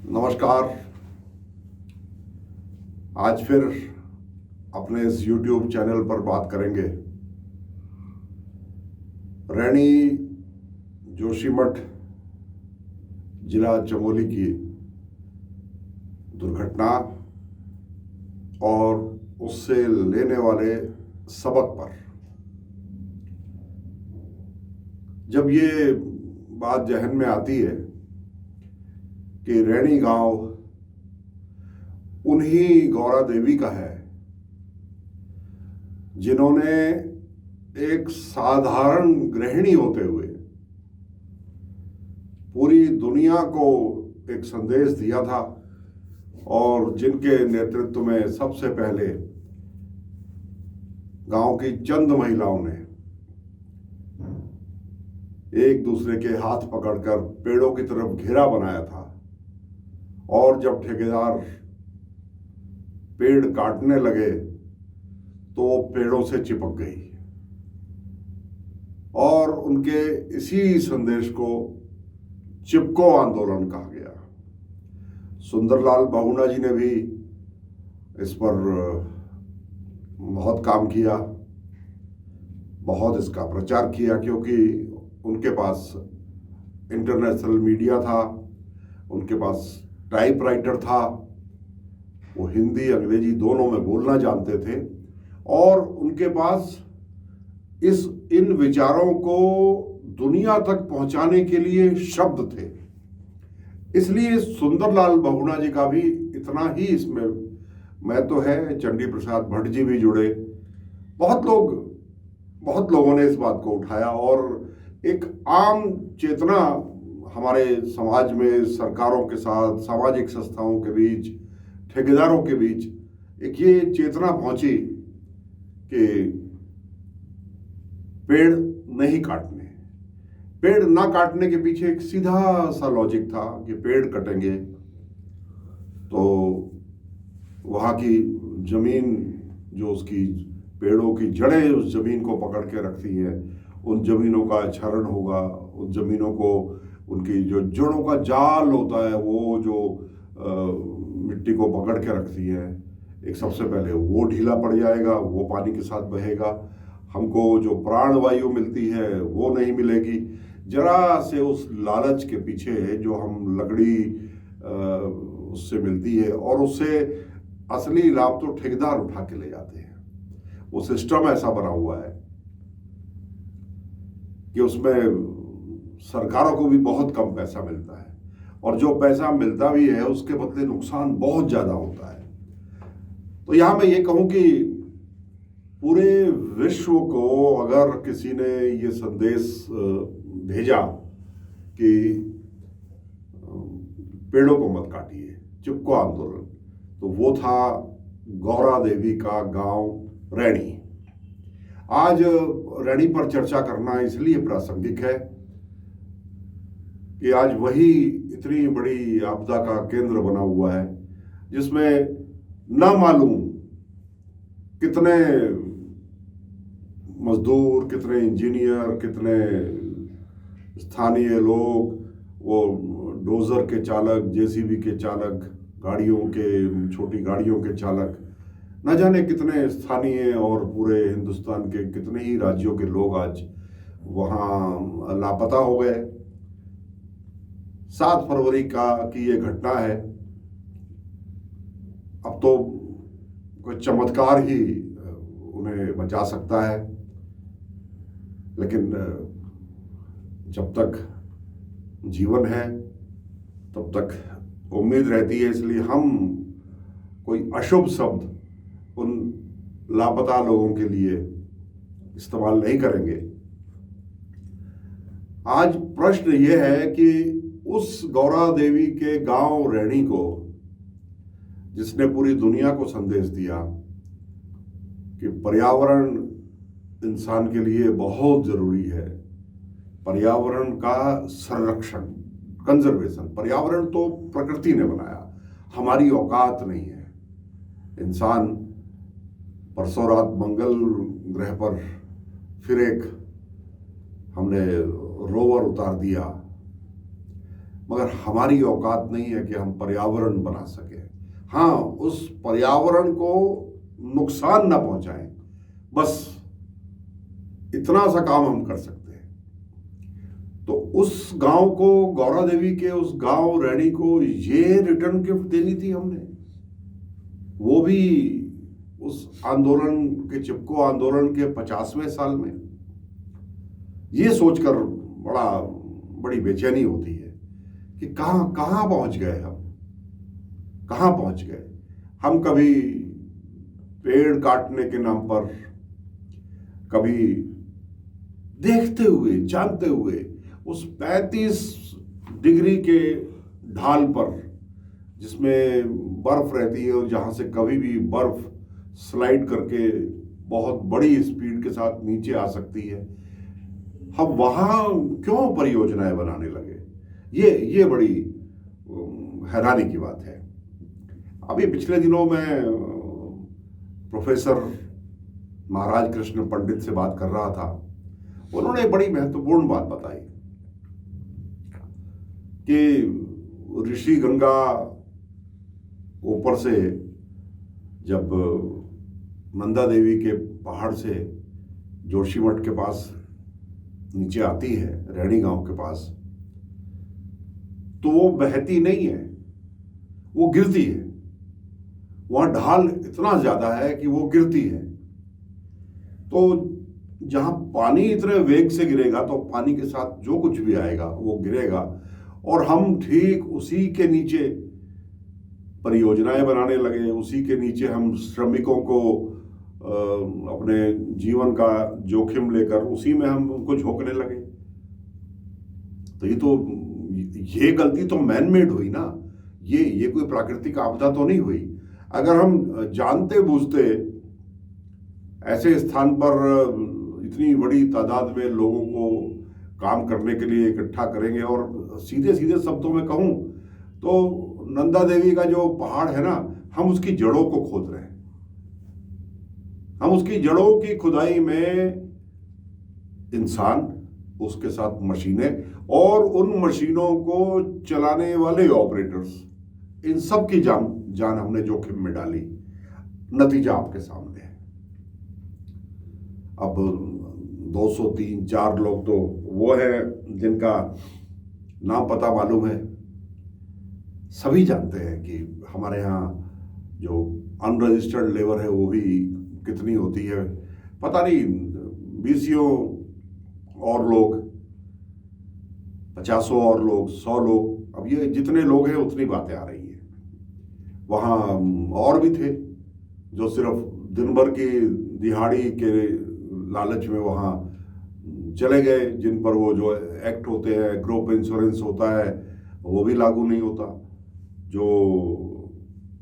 नमस्कार। आज फिर अपने इस YouTube चैनल पर बात करेंगे रैनी जोशीमठ जिला चमोली की दुर्घटना और उससे लेने वाले सबक पर। जब ये बात जहन में आती है कि रैनी गांव उन्हीं गौरा देवी का है जिन्होंने एक साधारण गृहिणी होते हुए पूरी दुनिया को एक संदेश दिया था और जिनके नेतृत्व में सबसे पहले गांव की चंद महिलाओं ने एक दूसरे के हाथ पकड़कर पेड़ों की तरफ घेरा बनाया था और जब ठेकेदार पेड़ काटने लगे तो वो पेड़ों से चिपक गई और उनके इसी संदेश को चिपको आंदोलन कहा गया। सुंदरलाल बहुगुणा जी ने भी इस पर बहुत काम किया, बहुत इसका प्रचार किया, क्योंकि उनके पास इंटरनेशनल मीडिया था, उनके पास टाइपराइटर था, वो हिंदी अंग्रेजी दोनों में बोलना जानते थे और उनके पास इन विचारों को दुनिया तक पहुंचाने के लिए शब्द थे। इसलिए सुंदरलाल बहुगुणा जी का भी इतना ही इसमें मैं तो है, चंडी प्रसाद भट्ट जी भी जुड़े, बहुत लोगों ने इस बात को उठाया और एक आम चेतना हमारे समाज में सरकारों के साथ, सामाजिक संस्थाओं के बीच, ठेकेदारों के बीच एक ये चेतना पहुंची कि पेड़ नहीं काटने। पेड़ ना काटने के पीछे एक सीधा सा लॉजिक था कि पेड़ कटेंगे तो वहाँ की जमीन जो उसकी पेड़ों की जड़ें उस जमीन को पकड़ के रखती हैं, उन जमीनों का क्षरण होगा, उन जमीनों को उनकी जो जड़ों का जाल होता है वो जो मिट्टी को पकड़ के रखती है, एक सबसे पहले वो ढीला पड़ जाएगा, वो पानी के साथ बहेगा, हमको जो प्राणवायु मिलती है वो नहीं मिलेगी। जरा से उस लालच के पीछे जो हम लकड़ी उससे मिलती है और उससे असली लाभ तो ठेकेदार उठा के ले जाते हैं। वो सिस्टम ऐसा बना हुआ है कि उसमें सरकारों को भी बहुत कम पैसा मिलता है और जो पैसा मिलता भी है उसके बदले नुकसान बहुत ज्यादा होता है। तो यहां मैं ये कहूं कि पूरे विश्व को अगर किसी ने ये संदेश भेजा कि पेड़ों को मत काटिए, चिपको आंदोलन, तो वो था गौरा देवी का गांव रैनी। आज रैनी पर चर्चा करना इसलिए प्रासंगिक है कि आज वही इतनी बड़ी आपदा का केंद्र बना हुआ है जिसमें न मालूम कितने मजदूर, कितने इंजीनियर, कितने स्थानीय लोग, वो डोजर के चालक, जेसीबी के चालक, गाड़ियों के, छोटी गाड़ियों के चालक, न जाने कितने स्थानीय और पूरे हिंदुस्तान के कितने ही राज्यों के लोग आज वहाँ लापता हो गए। 7 फरवरी की ये घटना है। अब तो कोई चमत्कार ही उन्हें बचा सकता है, लेकिन जब तक जीवन है तब तक उम्मीद रहती है। इसलिए हम कोई अशुभ शब्द उन लापता लोगों के लिए इस्तेमाल नहीं करेंगे। आज प्रश्न यह है कि उस गौरा देवी के गांव रैनी को, जिसने पूरी दुनिया को संदेश दिया कि पर्यावरण इंसान के लिए बहुत जरूरी है, पर्यावरण का संरक्षण, कंजर्वेशन। पर्यावरण तो प्रकृति ने बनाया, हमारी औकात नहीं है। इंसान परसों रात मंगल ग्रह पर फिर एक हमने रोवर उतार दिया मगर हमारी औकात नहीं है कि हम पर्यावरण बना सकें। हाँ, उस पर्यावरण को नुकसान ना पहुंचाएं, बस इतना सा काम हम कर सकते हैं। तो उस गांव को, गौरा देवी के उस गांव रैणी को ये रिटर्न गिफ्ट देनी थी हमने, वो भी उस आंदोलन के, चिपको आंदोलन के 50वें साल में। ये सोचकर बड़ी बेचैनी होती है कि कहाँ कहाँ पहुंच गए हम, कहाँ पहुंच गए हम। कभी पेड़ काटने के नाम पर, कभी देखते हुए जानते हुए उस 35 डिग्री के ढाल पर, जिसमें बर्फ रहती है और जहां से कभी भी बर्फ स्लाइड करके बहुत बड़ी स्पीड के साथ नीचे आ सकती है, हम वहां क्यों परियोजनाएं बनाने लगे? ये बड़ी हैरानी की बात है। अभी पिछले दिनों में प्रोफेसर महाराज कृष्ण पंडित से बात कर रहा था। उन्होंने एक बड़ी महत्वपूर्ण बात बताई कि ऋषि गंगा ऊपर से जब नंदा देवी के पहाड़ से जोशीमठ के पास नीचे आती है, रैणी गांव के पास, तो वो बहती नहीं है, वो गिरती है। वहां ढाल इतना ज्यादा है कि वो गिरती है। तो जहां पानी इतने वेग से गिरेगा तो पानी के साथ जो कुछ भी आएगा वो गिरेगा, और हम ठीक उसी के नीचे परियोजनाएं बनाने लगे, उसी के नीचे हम श्रमिकों को अपने जीवन का जोखिम लेकर उसी में हम उनको झोंकने लगे। तो ये गलती तो मैन मेड हुई ना, ये कोई प्राकृतिक आपदा तो नहीं हुई। अगर हम जानते बूझते ऐसे स्थान पर इतनी बड़ी तादाद में लोगों को काम करने के लिए इकट्ठा करेंगे, और सीधे सीधे शब्दों में कहूं तो नंदा देवी का जो पहाड़ है ना, हम उसकी जड़ों को खोद रहे हैं। हम उसकी जड़ों की खुदाई में इंसान, उसके साथ मशीनें और उन मशीनों को चलाने वाले ऑपरेटर्स, इन सब की जान हमने जोखिम में डाली। नतीजा आपके सामने है। अब 203-4 लोग तो वो है जिनका नाम पता मालूम है। सभी जानते हैं कि हमारे यहाँ जो अनरजिस्टर्ड लेबर है वो भी कितनी होती है, पता नहीं, 20 और लोग, 50 और लोग, 100 लोग। अब ये जितने लोग हैं उतनी बातें आ रही है। वहाँ और भी थे जो सिर्फ दिन भर की दिहाड़ी के लालच में वहाँ चले गए, जिन पर वो जो एक्ट होते हैं, ग्रुप इंश्योरेंस होता है, वो भी लागू नहीं होता। जो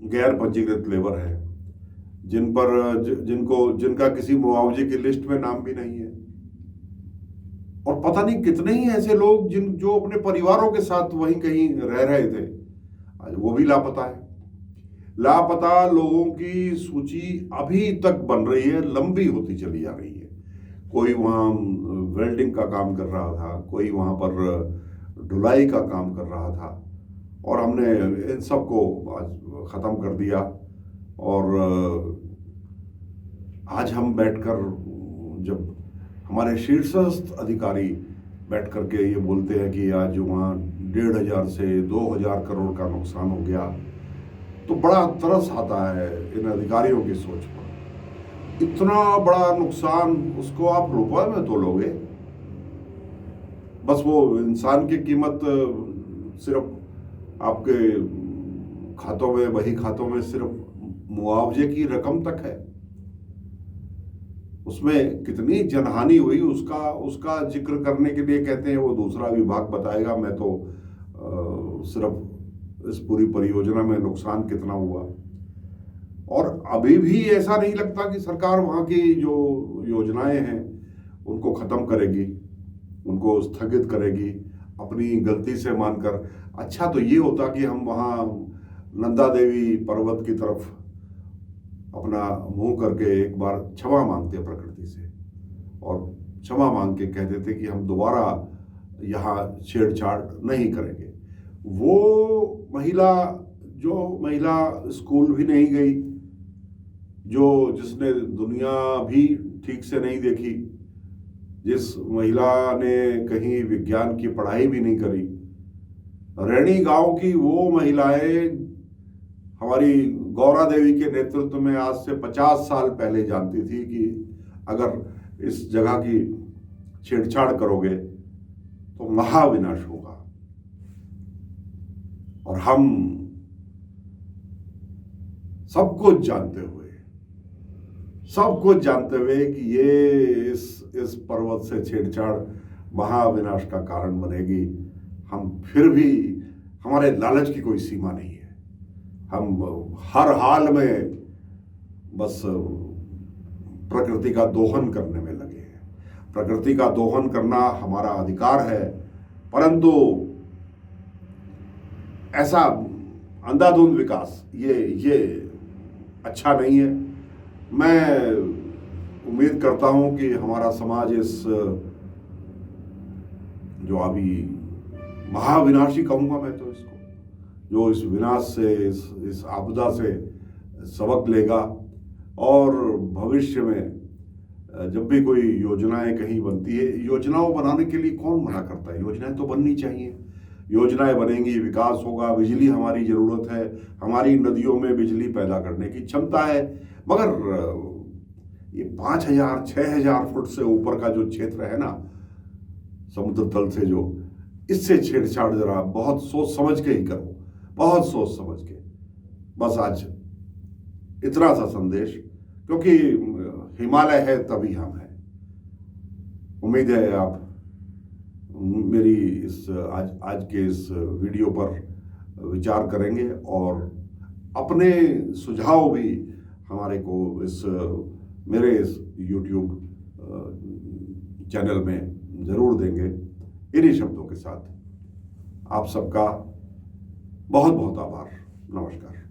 गैर पंजीकृत लेबर है, जिनका किसी मुआवजे की लिस्ट में नाम भी नहीं है, और पता नहीं कितने ही ऐसे लोग जो अपने परिवारों के साथ वहीं कहीं रह रहे थे, आज वो भी लापता है। लापता लोगों की सूची अभी तक बन रही है, लंबी होती चली जा रही है। कोई वहाँ वेल्डिंग का काम कर रहा था, कोई वहाँ पर ढुलाई का काम कर रहा था, और हमने इन सबको आज ख़त्म कर दिया। और आज हम बैठकर, जब हमारे शीर्षस्थ अधिकारी बैठ करके ये बोलते हैं कि आज वहाँ 1,500 से 2,000 करोड़ का नुकसान हो गया, तो बड़ा तरस आता है इन अधिकारियों की सोच पर। इतना बड़ा नुकसान, उसको आप रुपए में तोलोगे? बस वो इंसान की कीमत सिर्फ आपके खातों में, वही खातों में सिर्फ मुआवजे की रकम तक है। उसमें कितनी जनहानि हुई उसका जिक्र करने के लिए कहते हैं वो दूसरा विभाग बताएगा। मैं तो सिर्फ इस पूरी परियोजना में नुकसान कितना हुआ, और अभी भी ऐसा नहीं लगता कि सरकार वहाँ की जो योजनाएं हैं उनको ख़त्म करेगी, उनको स्थगित करेगी अपनी गलती से मानकर। अच्छा तो ये होता कि हम वहाँ नंदा देवी पर्वत की तरफ अपना मुंह करके एक बार क्षमा मांगते प्रकृति से, और क्षमा मांग के कहते थे कि हम दोबारा यहाँ छेड़छाड़ नहीं करेंगे। वो महिला जो महिला स्कूल भी नहीं गई, जिसने दुनिया भी ठीक से नहीं देखी, जिस महिला ने कहीं विज्ञान की पढ़ाई भी नहीं करी, रैणी गांव की वो महिलाएं हमारी गौरा देवी के नेतृत्व में आज से 50 साल पहले जानती थी कि अगर इस जगह की छेड़छाड़ करोगे तो महाविनाश होगा। और हम सब कुछ जानते हुए कि ये इस पर्वत से छेड़छाड़ महाविनाश का कारण बनेगी, हम फिर भी, हमारे लालच की कोई सीमा नहीं है। हम हर हाल में बस प्रकृति का दोहन करने में लगे हैं। प्रकृति का दोहन करना हमारा अधिकार है, परंतु ऐसा अंधाधुंध विकास ये अच्छा नहीं है। मैं उम्मीद करता हूं कि हमारा समाज इस जो अभी महाविनाशी कहूंगा मैं तो इसको, जो इस विनाश से, इस आपदा से सबक लेगा और भविष्य में जब भी कोई योजनाएं कहीं बनती है, योजनाओं बनाने के लिए कौन मना करता है? योजनाएं तो बननी चाहिए। योजनाएं बनेंगी, विकास होगा। बिजली हमारी जरूरत है, हमारी नदियों में बिजली पैदा करने की क्षमता है, मगर ये 5,000 6,000 फुट से ऊपर का जो क्षेत्र है ना समुद्र तल से, जो इससे छेड़छाड़ जरा बहुत सोच समझ के ही करो, बहुत सोच समझ के। बस आज इतना सा संदेश, क्योंकि हिमालय है तभी हम हैं। उम्मीद है आप मेरी इस आज के इस वीडियो पर विचार करेंगे और अपने सुझाव भी हमारे को मेरे इस YouTube चैनल में जरूर देंगे। इन्हीं शब्दों के साथ आप सबका बहुत बहुत आभार। नमस्कार।